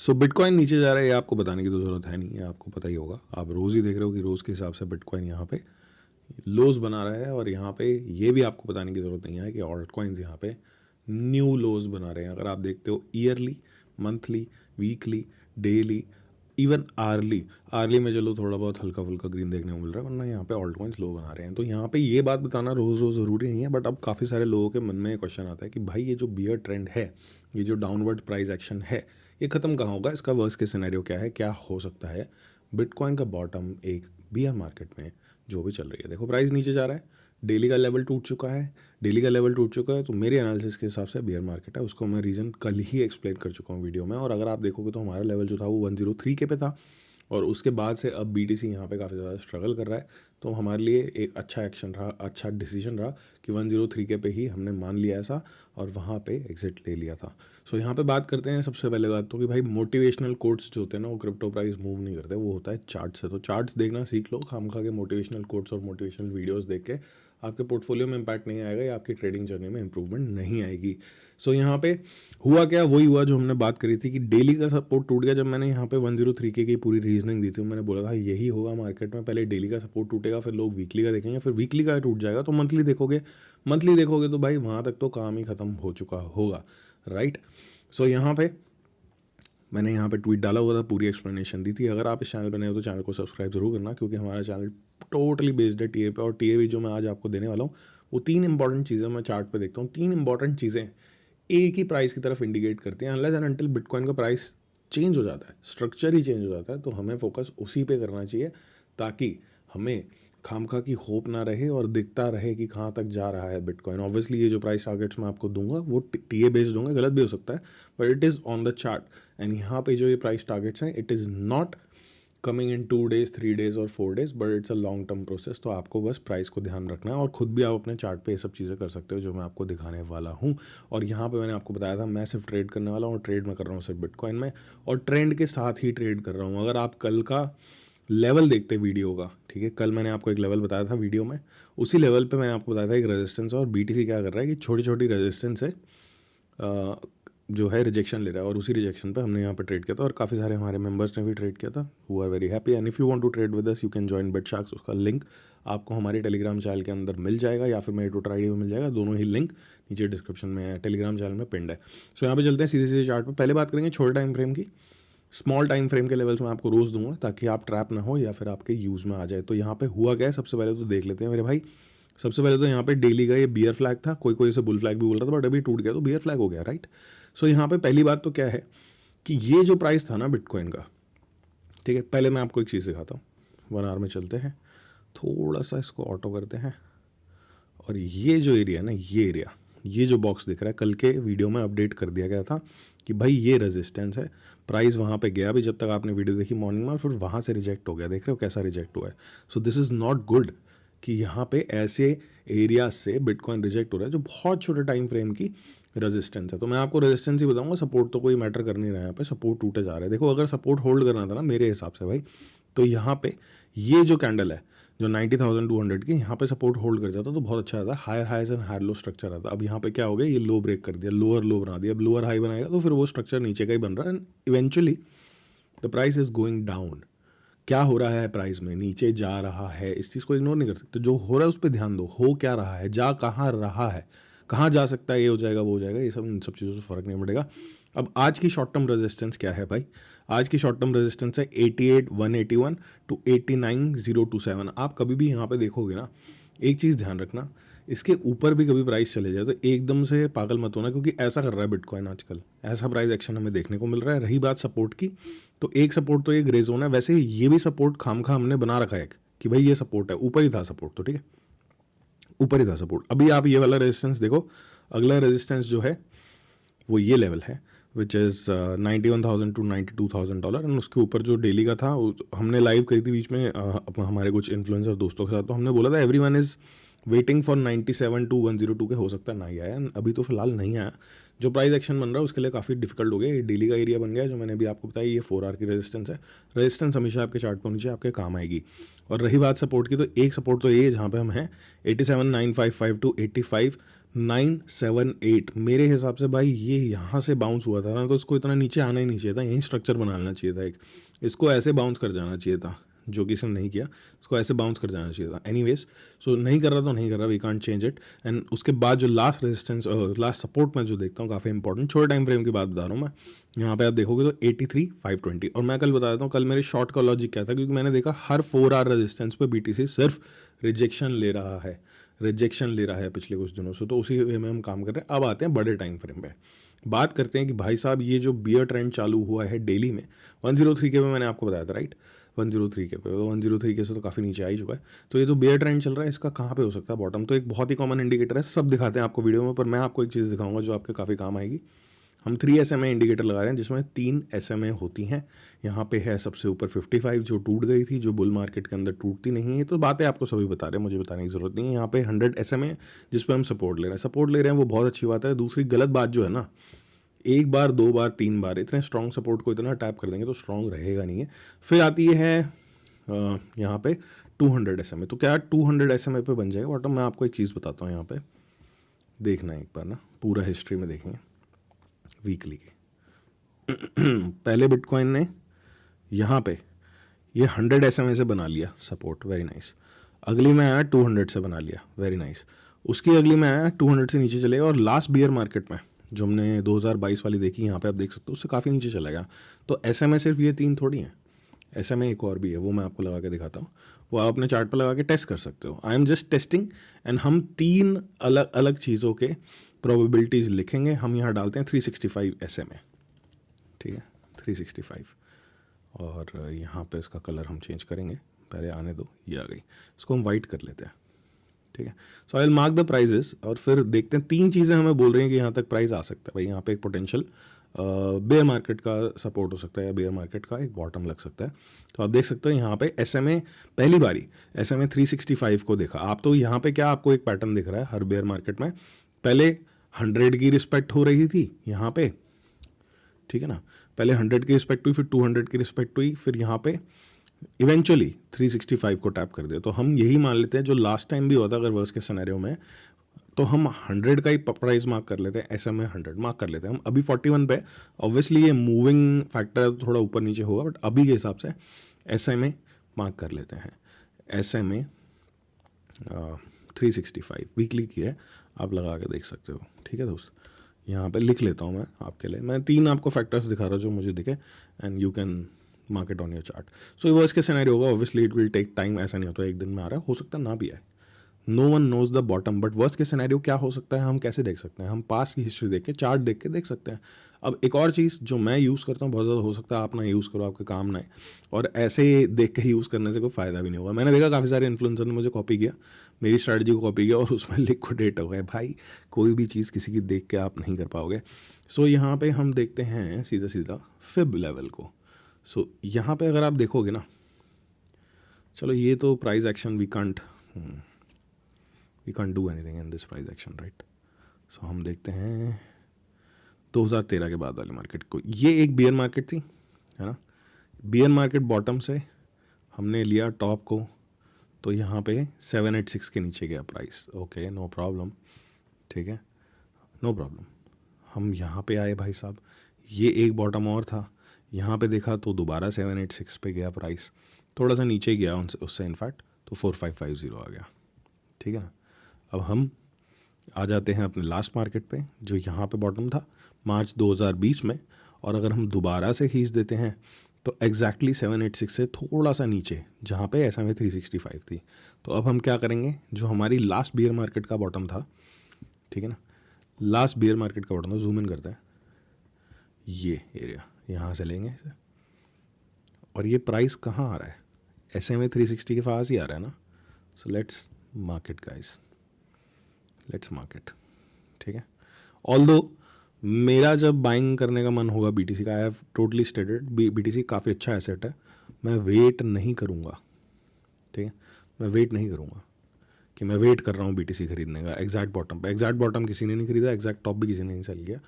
सो bitcoin नीचे जा रहा है, ये आपको बताने की तो ज़रूरत है नहीं, ये आपको पता ही होगा। आप रोज़ ही देख रहे हो कि रोज़ के हिसाब से बिटकॉइन यहाँ पे लोज बना रहा है, और यहाँ पे ये भी आपको बताने की ज़रूरत नहीं है कि ऑल्ट कॉइन्स यहाँ पे न्यू लोज बना रहे हैं। अगर आप देखते हो yearly, monthly, weekly, daily, even early, early में चलो थोड़ा बहुत हल्का फुल्का ग्रीन देखने को मिल रहा है, वरना यहाँ पे ऑल्ट कॉइन्स लो बना रहे हैं। तो यहाँ पे ये बात बताना रोज़ रोज़ ज़रूरी नहीं है, बट अब काफ़ी सारे लोगों के मन में एक क्वेश्चन आता है कि भाई ये जो बियर ट्रेंड है, ये जो डाउनवर्ड प्राइस एक्शन है, ये ख़त्म कहाँ होगा, इसका वर्स्ट केस सिनेरियो क्या है, क्या हो सकता है। बिटकॉइन का बॉटम एक बियर मार्केट में जो भी चल रही है, देखो प्राइस नीचे जा रहा है, डेली का लेवल टूट चुका है, डेली का लेवल टूट चुका है, तो मेरे एनालिसिस के हिसाब से बियर मार्केट है। उसको मैं रीज़न कल ही एक्सप्लेन कर चुका हूँ वीडियो में। और अगर आप देखोगे तो हमारा लेवल जो था वो 103 के पे था, और उसके बाद से अब बीटीसी यहाँ पे काफ़ी ज़्यादा स्ट्रगल कर रहा है। तो हमारे लिए एक अच्छा एक्शन रहा, अच्छा डिसीजन रहा कि 103 के पे ही हमने मान लिया ऐसा, और वहाँ पे एग्जिट ले लिया था। सो यहाँ पे बात करते हैं सबसे पहले बात तो कि भाई मोटिवेशनल कोट्स जो होते हैं ना, वो क्रिप्टो प्राइस मूव नहीं करते, वो होता है चार्ट से। तो चार्ट्स देखना सीख लो, खामखा के मोटिवेशनल कोट्स और मोटिवेशनल वीडियोस देख के आपके पोर्टफोलियो में इंपैक्ट नहीं आएगा, या आपकी ट्रेडिंग जर्नी में इंप्रूवमेंट नहीं आएगी। सो यहाँ पे हुआ क्या, वही हुआ जो हमने बात करी थी कि डेली का सपोर्ट टूट गया। जब मैंने यहाँ पे 103 के की पूरी रीजनिंग दी थी, मैंने बोला था यही होगा मार्केट में, पहले डेली का सपोर्ट टूटेगा, फिर लोग वीकली का देखेंगे, फिर वीकली का टूट जाएगा तो मंथली देखोगे, मंथली देखोगे तो भाई वहाँ तक तो काम ही खत्म हो चुका होगा, राइट। सो यहाँ पे मैंने यहाँ पे ट्वीट डाला हुआ था, पूरी एक्सप्लेनेशन दी थी। अगर आप इस चैनल पर नए हो तो चैनल को सब्सक्राइब जरूर करना, क्योंकि हमारा चैनल टोटली बेस्ड है टीए पे, और टीए भी जो मैं आज आपको देने वाला हूँ वो 3 इंपॉर्टेंट चीज़ें मैं चार्ट पे देखता हूँ। 3 इंपॉर्टेंट चीज़ें एक ही प्राइस की तरफ इंडिकेट करती हैं। अनलेस एंड अनटिल बिटकॉइन का प्राइस चेंज हो जाता है, स्ट्रक्चर ही चेंज हो जाता है, तो हमें फोकस उसी पे करना चाहिए, ताकि हमें खामखा की होप ना रहे और दिखता रहे कि कहाँ तक जा रहा है बिटकॉइन। ऑब्वियसली ये जो प्राइस टारगेट्स मैं आपको दूंगा वो टीए बेस्ड होंगे, गलत भी हो सकता है, but it is on the chart. And यहाँ पे जो ये प्राइस टारगेट्स हैं, it is not coming in 2 days, 3 days और 4 days, but it's a long term process. तो आपको बस प्राइस को ध्यान रखना है, और खुद भी आप अपने चार्ट पे ये सब चीज़ें कर सकते हो जो मैं आपको दिखाने वाला हूँ। और यहाँ पे मैंने आपको बताया था मैं सिर्फ ट्रेड करने वाला हूँ, और ट्रेड मैं कर रहा हूँ सिर्फ बिटकॉइन में, और ट्रेंड के साथ ही ट्रेड कर रहा हूँ। अगर आप कल का लेवल देखते वीडियो का, ठीक है, कल मैंने आपको एक लेवल बताया था वीडियो में, उसी लेवल पे मैंने आपको बताया था एक रेजिस्टेंस, और बीटीसी क्या कर रहा है कि छोटी छोटी रेजिस्टेंस है जो है रिजेक्शन ले रहा है, और उसी रिजेक्शन पे हमने यहाँ पे ट्रेड किया था, और काफ़ी सारे हमारे मेंबर्स ने भी ट्रेड किया था, who are very happy. And if you want to trade with us you can join Bitsharks. उसका लिंक आपको हमारे टेलीग्राम चैनल के अंदर मिल जाएगा, या फिर मेरे ट्विटर आईडी में मिल जाएगा, दोनों ही लिंक नीचे डिस्क्रिप्शन में है, टेलीग्राम चैनल में पिंड है। सो यहाँ पे चलते हैं सीधे सीधे चार्ट पर। पहले बात करेंगे छोटे टाइम फ्रेम की। स्मॉल टाइम फ्रेम के लेवल्स मैं आपको रोज़ दूंगा, ताकि आप ट्रैप ना हो या फिर आपके यूज़ में आ जाए। तो यहाँ पे हुआ क्या है, सबसे पहले तो देख लेते हैं मेरे भाई। सबसे पहले तो यहाँ पे डेली का ये बियर फ्लैग था, कोई कोई इसे बुल फ्लैग भी बोल रहा था, बट अभी टूट गया तो बियर फ्लैग हो गया, राइट। सो यहाँ पे पहली बात तो क्या है कि ये जो प्राइस था ना बिटकॉइन का, ठीक है, पहले मैं आपको एक चीज़ दिखाता हूँ। 1 आवर में चलते हैं, थोड़ा सा इसको ऑटो करते हैं, और ये जो एरिया है ना, ये एरिया, ये जो बॉक्स दिख रहा है, कल के वीडियो में अपडेट कर दिया गया था कि भाई ये रेजिस्टेंस है, प्राइस वहाँ पे गया भी जब तक आपने वीडियो देखी मॉर्निंग में, और फिर वहाँ से रिजेक्ट हो गया। देख रहे हो कैसा रिजेक्ट हुआ है। So this is not good कि यहाँ पे ऐसे एरिया से बिटकॉइन रिजेक्ट हो रहा है जो बहुत छोटे टाइम फ्रेम की रेजिस्टेंस है। तो मैं आपको रेजिस्टेंस ही बताऊंगा, सपोर्ट तो कोई मैटर कर नहीं रहा है यहाँ पे, सपोर्ट टूटे जा रहा है। देखो अगर सपोर्ट होल्ड करना था ना मेरे हिसाब से भाई, तो यहाँ पे ये जो कैंडल है जो 90,200 की, यहाँ पे सपोर्ट होल्ड कर जाता तो बहुत अच्छा रहता, higher highs and higher low structure आता। अब यहाँ पे क्या हो गया, ये लो ब्रेक कर दिया, लोअर लो बना दिया, अब लोअर हाई बनाएगा तो फिर वो स्ट्रक्चर नीचे का ही बन रहा है, and eventually the price is going down. क्या हो रहा है प्राइस में, नीचे जा रहा है, इस चीज़ को इग्नोर नहीं कर सकते। जो हो रहा है उस पर ध्यान दो, हो क्या रहा है, जा कहाँ रहा है, कहाँ जा सकता है, ये हो जाएगा वो हो जाएगा, ये सब इन सब चीज़ों से फ़र्क नहीं पड़ेगा। अब आज की शॉर्ट टर्म रेजिस्टेंस क्या है भाई, आज की शॉर्ट टर्म रेजिस्टेंस है 88,181 टू 89,027। आप कभी भी यहाँ पे देखोगे ना, एक चीज़ ध्यान रखना, इसके ऊपर भी कभी प्राइस चले जाए तो एकदम से पागल मत होना, क्योंकि ऐसा कर रहा है बिटकॉइन आजकल, ऐसा प्राइस एक्शन हमें देखने को मिल रहा है। रही बात सपोर्ट की, तो एक सपोर्ट तो ये ग्रे जोन है, वैसे ये भी सपोर्ट खामखा हमने बना रखा है एक कि भाई ये सपोर्ट है, ऊपर ही था सपोर्ट, तो ठीक है ऊपर ही था सपोर्ट। अभी आप ये वाला रेजिस्टेंस देखो, अगला रेजिस्टेंस जो है वो ये लेवल है विच इज़ 91,000 टू $92,000, एंड उसके ऊपर जो डेली का था हमने लाइव करी थी बीच में हमारे कुछ इन्फ्लुएंसर दोस्तों के साथ, तो हमने बोला था every one is waiting for 97 to 102 के, हो सकता है नहीं आया, अभी तो फिलहाल नहीं आया। जो प्राइस एक्शन बन रहा है उसके लिए काफ़ी डिफिकल्ट हो गया, ये डेली का एरिया बन गया जो मैंने अभी आपको बताया, ये 4 आवर की रेजिस्टेंस है। रेजिस्टेंस हमेशा आपके चार्ट पर नीचे आपके काम आएगी। और रही बात सपोर्ट की, तो एक सपोर्ट तो ये है जहाँ पे हम हैं 87,955 टू 85 978 मेरे हिसाब से भाई ये यहाँ से बाउंस हुआ था ना, तो इसको इतना नीचे आना ही नहीं चाहिए था, यहीं स्ट्रक्चर बनाना चाहिए था एक, इसको ऐसे बाउंस कर जाना चाहिए था, जो कि इसने नहीं किया, इसको ऐसे बाउंस कर जाना चाहिए था। एनीवेज, सो नहीं कर रहा तो नहीं कर रहा, we can't change it. And उसके बाद जो लास्ट रेजिस्टेंस लास्ट सपोर्ट मैं जो देखता हूँ काफ़ी इंपॉर्टेंट, छोटे टाइम फ्रेम की बात बता रहा हूँ मैं, यहाँ पे आप देखोगे तो 83,520। और मैं कल बता देता हूँ कल मेरे शॉर्ट का लॉजिक क्या था, क्योंकि मैंने देखा हर 4 आवर रेजिस्टेंस पे BTC सिर्फ रिजेक्शन ले रहा है, रिजेक्शन ले रहा है पिछले कुछ दिनों से, तो उसी वे में हम काम कर रहे हैं। अब आते हैं बड़े टाइम फ्रेम पे, बात करते हैं कि भाई साहब ये जो बियर ट्रेंड चालू हुआ है डेली में 103 के पे, मैंने आपको बताया था राइट, 103 के पे, तो 103 के से तो काफ़ी नीचे आ ही चुका है। तो ये जो बियर ट्रेंड चल रहा है इसका कहाँ पे हो सकता है बॉटम, तो एक बहुत ही कॉमन इंडिकेटर है, सब दिखाते हैं आपको वीडियो में, पर मैं आपको एक चीज़ दिखाऊंगा जो आपके काफ़ी काम आएगी। हम 3 SMA इंडिकेटर लगा रहे हैं जिसमें 3 SMA होती हैं। यहाँ पे है सबसे ऊपर 55 जो टूट गई थी, जो बुल मार्केट के अंदर टूटती नहीं है, तो बातें आपको सभी बता रहे हैं, मुझे बताने की ज़रूरत नहीं है। यहाँ पे 100 SMA जिस पे हम सपोर्ट ले रहे हैं, सपोर्ट ले रहे हैं वो बहुत अच्छी बात है। दूसरी गलत बात जो है ना, एक बार 2 बार 3 बार इतने स्ट्रॉन्ग सपोर्ट को इतना टैप कर देंगे तो स्ट्रॉन्ग रहेगा नहीं है। फिर आती है यहाँ पे 200 SMA, तो क्या 200 SMA पे बन जाएगा बॉटम? मैं आपको एक चीज़ बताता हूँ, यहाँ पे देखना एक बार ना, पूरा हिस्ट्री में देखेंगे वीकली की। पहले बिटकॉइन ने यहाँ पे ये 100 SMA से बना लिया सपोर्ट, वेरी नाइस। अगली में आया 200 से बना लिया, वेरी नाइस। उसकी अगली में आया 200 से नीचे चलेगा, और लास्ट बियर मार्केट में जो हमने 2022 वाली देखी, यहाँ पे आप देख सकते हो, उससे काफ़ी नीचे चलेगा। तो SMA सिर्फ ये 3 थोड़ी हैं, SMA एक और भी है, वो मैं आपको लगा के दिखाता हूँ, वो आप अपने चार्ट पर लगा के टेस्ट कर सकते हो। I am just testing, and हम 3 अलग अलग चीज़ों के प्रोबेबिलिटीज़ लिखेंगे। हम यहाँ डालते हैं 365 SMA, ठीक है 365, और यहाँ पे इसका कलर हम चेंज करेंगे, पहले आने दो, ये आ गई, इसको हम वाइट कर लेते हैं, ठीक है। So I will mark the prices, और फिर देखते हैं 3 चीज़ें हमें बोल रही हैं कि यहाँ तक प्राइस आ सकता है। भाई यहाँ पे एक पोटेंशियल बेयर मार्केट का सपोर्ट हो सकता है, या बेयर मार्केट का एक बॉटम लग सकता है। तो आप देख सकते हो यहाँ पे SMA पहली बारी SMA 365 को देखा आप, तो यहाँ पे क्या आपको एक पैटर्न दिख रहा है हर बेयर मार्केट में, पहले 100 की रिस्पेक्ट हो रही थी यहाँ पे, ठीक है ना, पहले 100 की रिस्पेक्ट हुई, फिर 200 की रिस्पेक्ट हुई, फिर यहाँ पे इवेंचुअली 365 को टैप कर दिया। तो हम यही मान लेते हैं जो लास्ट टाइम भी होता अगर वर्स्ट के सिनेरियो में, तो हम 100 का ही प्राइस मार्क कर लेते हैं, SMA 100 मार्क कर लेते हैं। हम अभी 41 पे, ऑब्वियसली ये मूविंग फैक्टर थोड़ा ऊपर नीचे होगा, बट अभी के हिसाब से SMA मार्क कर लेते हैं। SMA 365 वीकली की है, आप लगा के देख सकते हो, ठीक है दोस्त। यहाँ पे लिख लेता हूँ मैं आपके लिए, मैं 3 आपको फैक्टर्स दिखा रहा हूँ जो मुझे दिखे, and you can mark it on your chart. So worst case scenario होगा, obviously it will take time, ऐसा नहीं होता एक दिन में आ रहा है, हो सकता है ना भी आए, no one knows the bottom, but worst case scenario क्या हो सकता है हम कैसे देख सकते हैं? हम पास की हिस्ट्री देख के, चार्ट देख के देख सकते हैं। अब एक और चीज़ जो मैं यूज़ करता हूँ, बहुत ज़्यादा हो सकता है आप ना यूज़ करो, आपके काम ना है, और ऐसे देख के यूज़ करने से कोई फ़ायदा भी नहीं होगा। मैंने देखा काफ़ी सारे इन्फ्लुएंसर ने मुझे कॉपी किया, मेरी स्ट्रैटेजी को कॉपी किया, और उसमें लिक्विडेट हो गए। भाई कोई भी चीज़ किसी की देख के आप नहीं कर पाओगे। सो यहाँ पे हम देखते हैं सीधा सीधा फिब लेवल को। सो यहाँ पे अगर आप देखोगे ना, चलो ये तो price action we can't do anything in this price action, right. So हम देखते हैं 2013 के बाद वाले मार्केट को, ये एक बियर मार्केट थी, है ना। बियर मार्केट बॉटम से हमने लिया टॉप को, तो यहाँ पे 786 के नीचे गया प्राइस, ओके नो प्रॉब्लम, ठीक है नो प्रॉब्लम। हम यहाँ पे आए भाई साहब, ये एक बॉटम और था, यहाँ पे देखा तो दोबारा 786 पे गया प्राइस, थोड़ा सा नीचे गया उससे इनफैक्ट, तो 4550 आ गया, ठीक है ना। अब हम आ जाते हैं अपने लास्ट मार्केट पे, जो यहाँ पे बॉटम था मार्च 2020 में, और अगर हम दोबारा से खींच देते हैं तो एग्जैक्टली 786 से थोड़ा सा नीचे, जहाँ पे SMA 365 थी। तो अब हम क्या करेंगे, जो हमारी लास्ट बियर मार्केट का बॉटम था, ठीक है ना, लास्ट बियर मार्केट का बॉटम था, जूम इन करते हैं, ये एरिया यहाँ से लेंगे इसे, और ये प्राइस कहाँ आ रहा है, SMA 360 के पास ही आ रहा है ना। So let's market guys, let's market, ठीक है। ऑल्दो मेरा जब बाइंग करने का मन होगा BTC का, I have totally stated BTC काफ़ी अच्छा एसेट है, मैं वेट नहीं करूँगा, ठीक है, मैं वेट नहीं करूँगा कि मैं वेट कर रहा हूँ BTC खरीदने का एग्जैक्ट बॉटम पे। एग्जैक्ट बॉटम किसी ने नहीं खरीदा, एग्जैक्ट टॉप भी किसी ने नहीं सेल किया,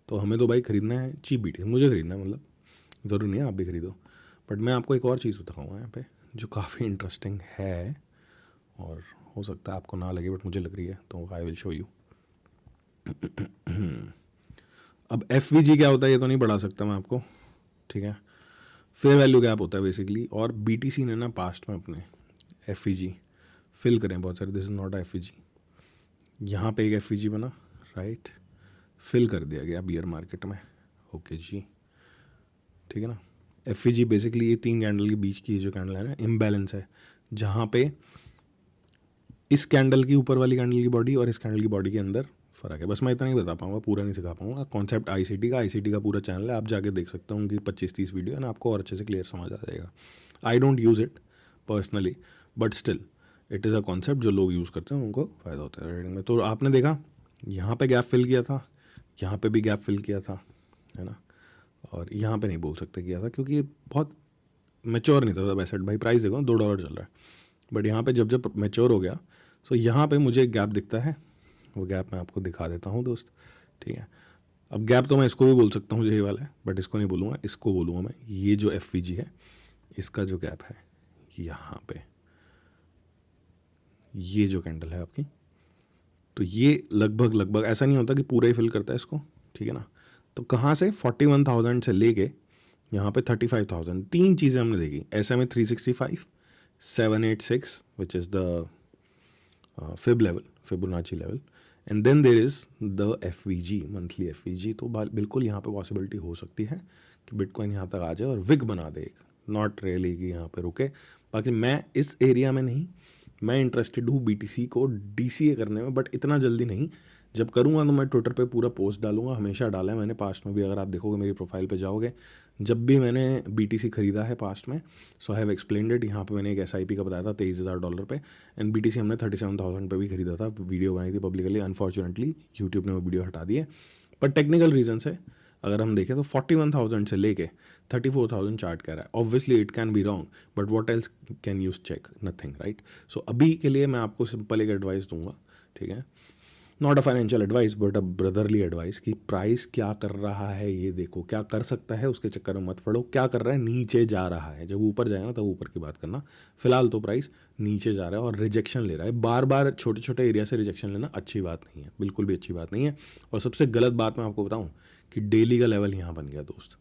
तो हमें तो भाई खरीदना है चीप BTC, मुझे खरीदना है, मतलब ज़रूरी नहीं है आप भी खरीदो। बट मैं आपको एक और चीज़ बताऊँगा यहाँ पे जो काफ़ी इंटरेस्टिंग है, और हो सकता है आपको ना लगे बट मुझे लग रही है, तो आई विल शो यू। अब FVG क्या होता है ये तो नहीं पढ़ा सकता मैं आपको, ठीक है। फेयर वैल्यू गैप होता है बेसिकली, और BTC ने ना पास्ट में अपने FVG फिल करें बहुत सारे। दिस इज़ नॉट FVG, यहाँ पे एक FVG बना, राइट, फिल कर दिया गया बियर मार्केट में, ओके जी, ठीक है ना। FVG बेसिकली ये 3 कैंडल के बीच की जो कैंडल है ना, इम्बैलेंस है, जहाँ पे इस कैंडल की ऊपर वाली कैंडल की बॉडी और इस कैंडल की बॉडी के अंदर फ़र्क है। बस मैं इतना ही बता पाऊंगा, पूरा नहीं सिखा पाऊंगा। कॉन्सेप्ट ICT का पूरा चैनल है, आप जाके देख सकते हो, उनकी 25-30 वीडियो है ना, आपको और अच्छे से क्लियर समझ आ जाएगा। I don't use it personally, but still it is a concept जो लोग यूज़ करते हैं उनको फ़ायदा होता है ट्रेडिंग में। तो आपने देखा यहाँ पे गैप फिल किया था, यहाँ पे भी गैप फिल किया था, है ना, और यहाँ पे नहीं बोल सकते किया था क्योंकि ये बहुत मेच्योर नहीं था एसेट। भाई प्राइस देखो $2 चल रहा है, बट यहाँ पे जब जब मेच्योर हो गया, सो यहाँ पे मुझे एक गैप दिखता है, वो गैप मैं आपको दिखा देता हूँ दोस्त, ठीक है। अब गैप तो मैं इसको भी बोल सकता हूँ, यही वाला है, बट इसको नहीं बोलूँगा, इसको बोलूँगा मैं, ये जो FVG है इसका जो गैप है यहाँ पे, ये जो कैंडल है आपकी, तो ये लगभग ऐसा नहीं होता कि पूरा ही फिल करता है इसको, ठीक है ना। तो कहाँ से 41,000 से लेके यहाँ पे 35,000, 3 चीज़ें हमने देखी। SMA 365, 786 which is the fib level, Fibonacci level, and then there is the FVG, monthly FVG। तो बिल्कुल यहाँ पे पॉसिबिलिटी हो सकती है कि बिटकॉइन यहाँ तक आ जाए और विग बना दे एक, नॉट रियली कि यहाँ पे रुके। बाकी मैं इस एरिया में नहीं, मैं इंटरेस्टेड हूँ BTC को DCA करने में, बट इतना जल्दी नहीं। जब करूँगा तो मैं ट्विटर पे पूरा पोस्ट डालूंगा, हमेशा डाला है मैंने पास्ट में भी, अगर आप देखोगे मेरी प्रोफाइल पे जाओगे, जब भी मैंने BTC खरीदा है पास्ट में, सो आई हैव एक्सप्लेन्ड इट। यहाँ पे मैंने एक SIP का बताया था $23,000 पे, एंड BTC हमने 37,000 पे भी खरीदा था, वीडियो बनाई थी पब्लिकली। अनफॉर्चुनेटली यूट्यूब ने वो वीडियो हटा दी है, पर टेक्निकल रीज़न से अगर हम देखें तो 41,000 से लेके 34,000 चार्ट कह रहा है। Obviously it can be wrong, but what else can use check, nothing, right. So अभी के लिए मैं आपको सिंपल एक एडवाइस दूंगा, ठीक है, not a financial advice but a brotherly advice, कि प्राइस क्या कर रहा है ये देखो, क्या कर सकता है उसके चक्कर में मत पड़ो। क्या कर रहा है, नीचे जा रहा है, जब ऊपर जाएगा ना तब ऊपर की बात करना। फिलहाल तो प्राइस नीचे जा रहा है और रिजेक्शन ले रहा है, बार बार छोटे छोटे एरिया से रिजेक्शन लेना अच्छी बात नहीं है, बिल्कुल भी अच्छी बात नहीं है। और सबसे गलत बात मैं आपको बताऊं कि डेली का लेवल यहाँ बन गया दोस्त,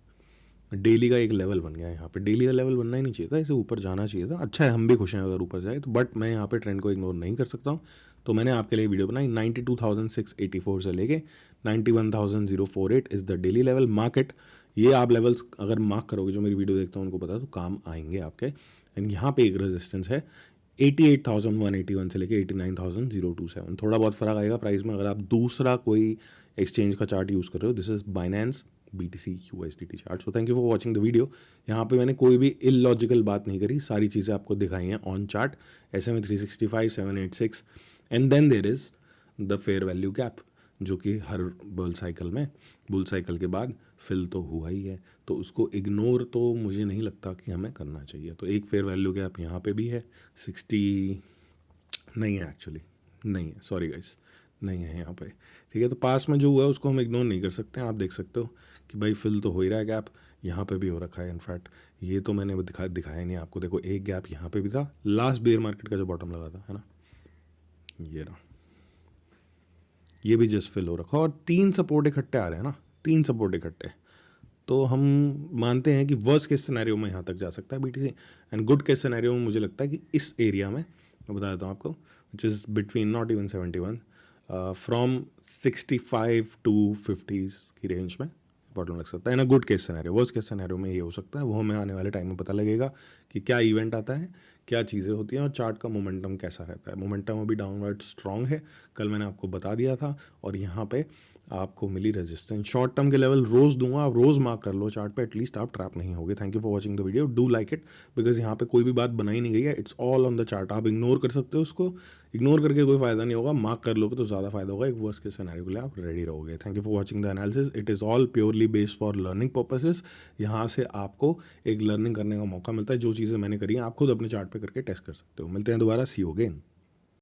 डेली का एक लेवल बन गया यहाँ पे। डेली का लेवल बनना ही नहीं चाहिए था, इसे ऊपर जाना चाहिए था। अच्छा है, हम भी खुश हैं अगर ऊपर जाए तो, बट मैं यहाँ पे ट्रेंड को इग्नोर नहीं कर सकता हूँ। तो मैंने आपके लिए वीडियो बनाई, 92,684 से लेके 91,048 is the daily level market. ये आप लेवल्स अगर मार्क करोगे, जो मेरी वीडियो देखते हैं उनको पता है, तो काम आएंगे आपके। एंड यहाँ पे एक रेजिस्टेंस है 88,181 से लेके 89,027। थोड़ा बहुत फ़र्क आएगा प्राइस में अगर आप दूसरा कोई एक्सचेंज का चार्ट यूज़ कर रहे हो। This is Binance BTC USDT chart. So thank you for watching the video. यहाँ पे मैंने कोई भी इलॉजिकल बात नहीं करी, सारी चीज़ें आपको दिखाई हैं on chart. SMA 365, 786, and then there is the fair value gap, जो कि हर बुल साइकिल के बाद फिल तो हुआ ही है, तो उसको इग्नोर तो मुझे नहीं लगता कि हमें करना चाहिए। तो एक फेयर वैल्यू गैप यहाँ पे भी है, 60 नहीं है एक्चुअली, नहीं है, सॉरी गाइस, नहीं है यहाँ पे, ठीक है। तो पास में जो हुआ है उसको हम इग्नोर नहीं कर सकते हैं। आप देख सकते हो कि भाई फिल तो हो ही रहा है गैप, यहाँ पे भी हो रखा है। इनफैक्ट ये तो मैंने दिखाया नहीं आपको, देखो एक गैप यहाँ पे भी था, लास्ट बेयर मार्केट का जो बॉटम लगा था, है ना, ये रहा, ये भी जस्ट फिल हो रखा। और 3 सपोर्ट इकट्ठे आ रहे हैं ना, 3 सपोर्ट इकट्ठे, तो हम मानते हैं कि वर्स्ट केस सिनेरियो में यहाँ तक जा सकता है BTC, and good case scenario में मुझे लगता है कि इस एरिया में, मैं बता देता हूँ आपको, which is between not even 71, from 65 to 50s की रेंज में बॉटम लग सकता है। ना good case scenario, worst case scenario में ये हो सकता है, वो हमें आने वाले टाइम में पता लगेगा कि क्या इवेंट आता है, क्या चीज़ें होती हैं और चार्ट का मोमेंटम कैसा रहता है। मोमेंटम अभी डाउनवर्ड स्ट्रॉन्ग है, कल मैंने आपको बता दिया था, और यहाँ पे आपको मिली रेजिस्टेंस। शॉर्ट टर्म के लेवल रोज़ दूंगा, आप रोज़ मार्क कर लो चार्ट पे, एटलीस्ट आप ट्रैप नहीं होगे। Thank you for watching the video, do like it, because यहाँ पे कोई भी बात बनाई नहीं गई है, it's all on the chart. आप इग्नोर कर सकते हो उसको, इग्नोर करके कोई फायदा नहीं होगा, मार्क कर लोगे तो ज़्यादा फायदा होगा, एक वर्स्ट के सिनेरियो के लिए आप रेडी रहोगे। Thank you for watching the analysis, it is all purely based for learning purposes. यहाँ से आपको एक लर्निंग करने का मौका मिलता है, जो चीज़ें मैंने करी हैं आप खुद अपने चार्ट पे करके टेस्ट कर सकते हो। मिलते हैं दोबारा, सी यू अगेन।